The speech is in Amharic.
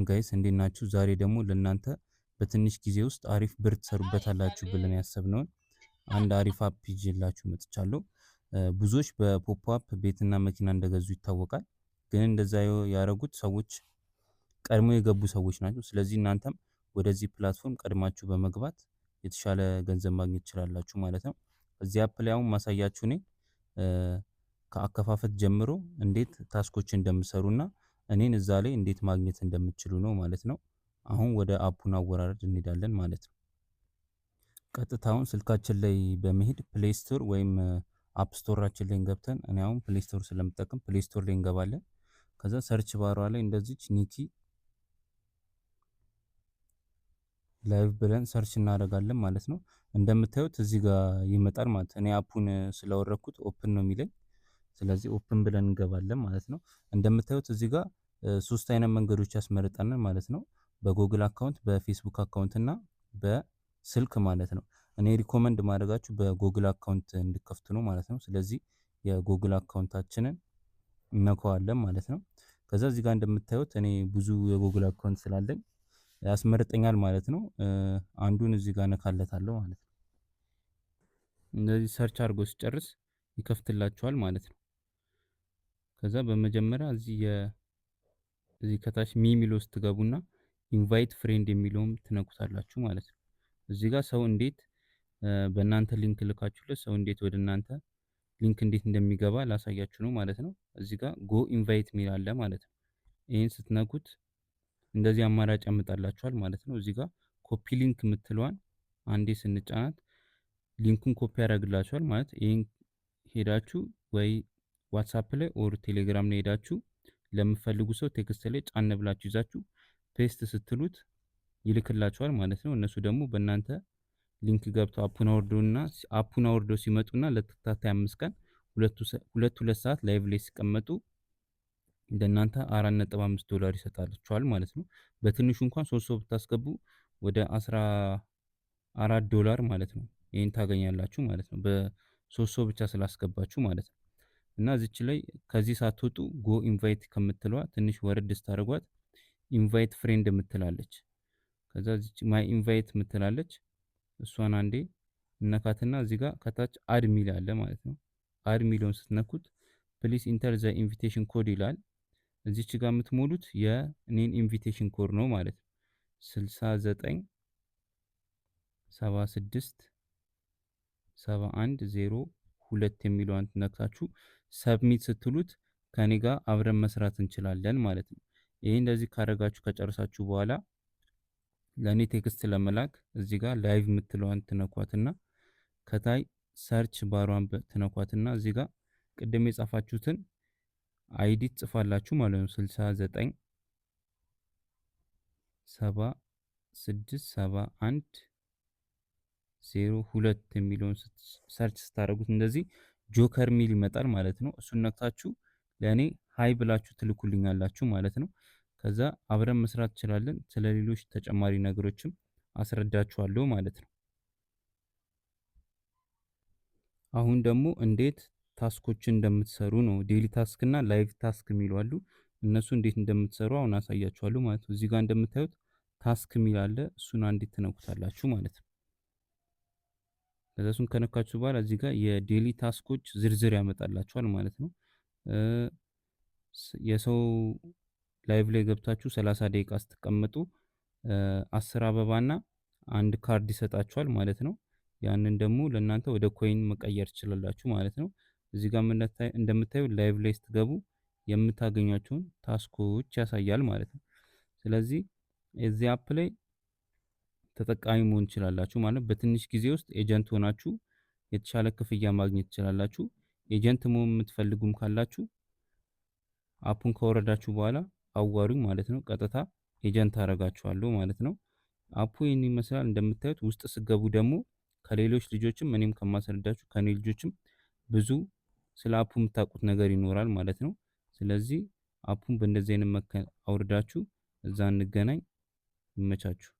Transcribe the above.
ጋይስ እንዴት ናችሁ? ዛሬ ደግሞ ለእናንተ በትንሽ ጊዜ ውስጥ አሪፍ ብር ትሰሩበታላችሁ ብለን ያሰብነውን አንድ አሪፍ አፕ ይዤላችሁ መጥቻለሁ። ብዙዎች በፖፕ አፕ ቤትና መኪና እንደገዙ ይታወቃል። ግን እንደዛ ያደረጉት ሰዎች ቀድሞ የገቡ ሰዎች ናቸው። ስለዚህ እናንተም ወደዚህ ፕላትፎርም ቀድማችሁ በመግባት የተሻለ ገንዘብ ማግኘት ትችላላችሁ ማለት ነው። እዚህ አፕ ላይ አሁን ማሳያችሁ እኔ ከአከፋፈት ጀምሮ እንዴት ታስኮችን እንደምሰሩና እኔን እዛ ላይ እንዴት ማግኘት እንደምትችሉ ነው ማለት ነው። አሁን ወደ አፑን አወራረድ እንሄዳለን ማለት ነው። ቀጥታውን ስልካችን ላይ በመሄድ ፕሌይ ስቶር ወይም አፕ ስቶራችን ላይ ገብተን እኔ አሁን ፕሌይ ስቶር ስለምጠቀም ፕሌይ ስቶር ላይ እንገባለን። ከዛ ሰርች ባሯ ላይ እንደዚች ኒኪ ላይቭ ብለን ሰርች እናደርጋለን ማለት ነው። እንደምታዩት እዚህ ጋር ይመጣል ማለት እኔ አፑን ስላወረኩት ኦፕን ነው የሚለኝ። ስለዚህ ኦፕን ብለን እንገባለን ማለት ነው። እንደምታዩት እዚህ ጋር ሶስት አይነት መንገዶች ያስመርጠናል ማለት ነው። በጉግል አካውንት፣ በፌስቡክ አካውንት እና በስልክ ማለት ነው። እኔ ሪኮመንድ ማድረጋችሁ በጉግል አካውንት እንድከፍቱ ነው ማለት ነው። ስለዚህ የጉግል አካውንታችንን እነካዋለን ማለት ነው። ከዛ እዚህ ጋር እንደምታዩት እኔ ብዙ የጉግል አካውንት ስላለኝ ያስመርጠኛል ማለት ነው። አንዱን እዚህ ጋር ነካለታለሁ ማለት ነው። እንደዚህ ሰርች አድርጎ ሲጨርስ ይከፍትላችኋል ማለት ነው። ከዛ በመጀመሪያ እዚህ ከታች ሚሚል ውስጥ ትገቡና ኢንቫይት ፍሬንድ የሚለውም ትነኩታላችሁ ማለት ነው። እዚህ ጋር ሰው እንዴት በእናንተ ሊንክ ልካችሁለት ሰው እንዴት ወደ እናንተ ሊንክ እንዴት እንደሚገባ ላሳያችሁ ነው ማለት ነው። እዚህ ጋር ጎ ኢንቫይት ሚል አለ ማለት ነው። ይሄን ስትነኩት እንደዚህ አማራጭ ያመጣላችኋል ማለት ነው። እዚህ ጋር ኮፒ ሊንክ የምትለዋን አንዴ ስንጫናት ሊንኩን ኮፒ ያደርግላችኋል ማለት ይሄን ሄዳችሁ ወይ ዋትስአፕ ላይ ኦር ቴሌግራም ላይ ሄዳችሁ ለምትፈልጉ ሰው ቴክስት ላይ ጫን ብላችሁ ይዛችሁ ፔስት ስትሉት ይልክላችኋል ማለት ነው። እነሱ ደግሞ በእናንተ ሊንክ ገብተው አፑን አውርደው ሲመጡና ለተከታታይ 5 ቀን ሁለት ሰዓት ላይቭ ላይ ሲቀመጡ እንደናንተ $4.5 ይሰጣችኋል ማለት ነው። በትንሹ እንኳን 3 ሰው ብታስገቡ ወደ $14 ማለት ነው። ይሄን ታገኛላችሁ ማለት ነው። በ3 ሰው ብቻ ስላስገባችሁ ማለት ነው። እና እዚች ላይ ከዚህ ሳትወጡ ጎ ኢንቫይት ከምትለዋ ትንሽ ወረድ ስታደርጓት ኢንቫይት ፍሬንድ የምትላለች። ከዛ እዚች ማይ ኢንቫይት የምትላለች እሷን አንዴ እነካትና እዚህ ጋር ከታች አድ ሚል አለ ማለት ነው። አድ ሚሊዮን ስትነኩት ፕሊስ ኢንተር ዘ ኢንቪቴሽን ኮድ ይላል። እዚች ጋር የምትሞሉት የኔን ኢንቪቴሽን ኮድ ነው ማለት ነው። 69 76 71 02 የሚለውን ነካችሁ ሰብሚት ስትሉት ከኔ ጋር አብረን መስራት እንችላለን ማለት ነው። ይሄ እንደዚህ ካደረጋችሁ ከጨረሳችሁ በኋላ ለኔ ቴክስት ለመላክ እዚህ ጋር ላይቭ የምትለዋን ትነኳትና ከታይ ሰርች ባሯን ትነኳትና እዚህ ጋር ቅድም የጻፋችሁትን አይዲ ጽፋላችሁ ማለት ነው። 69 76 71 02 የሚለውን ሰርች ስታደርጉት እንደዚህ ጆከር ሚል ይመጣል ማለት ነው። እሱን ነክታችሁ ለኔ ሃይ ብላችሁ ትልኩልኛላችሁ ማለት ነው። ከዛ አብረን መስራት እንችላለን። ስለሌሎች ተጨማሪ ነገሮችም አስረዳችኋለሁ ማለት ነው። አሁን ደግሞ እንዴት ታስኮችን እንደምትሰሩ ነው። ዴሊ ታስክ እና ላይቭ ታስክ የሚሉ አሉ። እነሱ እንዴት እንደምትሰሩ አሁን አሳያችኋለሁ ማለት ነው። እዚህ ጋር እንደምታዩት ታስክ የሚል አለ። እሱን አንዴ ትነኩታላችሁ ማለት ነው። ከዛ እሱን ከነካችሁ በኋላ እዚህ ጋር የዴሊ ታስኮች ዝርዝር ያመጣላችኋል ማለት ነው። የሰው ላይቭ ላይ ገብታችሁ 30 ደቂቃ ስትቀመጡ 10 አበባና አንድ ካርድ ይሰጣችኋል ማለት ነው። ያንን ደግሞ ለእናንተ ወደ ኮይን መቀየር ትችላላችሁ ማለት ነው። እዚህ ጋር እንደምታዩ ላይቭ ላይ ስትገቡ የምታገኟቸውን ታስኮች ያሳያል ማለት ነው። ስለዚህ እዚህ አፕ ላይ ተጠቃሚ መሆን ትችላላችሁ ማለት በትንሽ ጊዜ ውስጥ ኤጀንት ሆናችሁ የተሻለ ክፍያ ማግኘት ትችላላችሁ። ኤጀንት መሆን የምትፈልጉም ካላችሁ አፑን ከወረዳችሁ በኋላ አዋሩኝ ማለት ነው። ቀጥታ ኤጀንት አደርጋችኋለሁ ማለት ነው። አፑ ይህን ይመስላል። እንደምታዩት ውስጥ ስገቡ ደግሞ ከሌሎች ልጆችም እኔም ከማስረዳችሁ ከኔ ልጆችም ብዙ ስለ አፑ የምታውቁት ነገር ይኖራል ማለት ነው። ስለዚህ አፑን በእንደዚህ አይነት አውርዳችሁ እዛ እንገናኝ። ይመቻችሁ።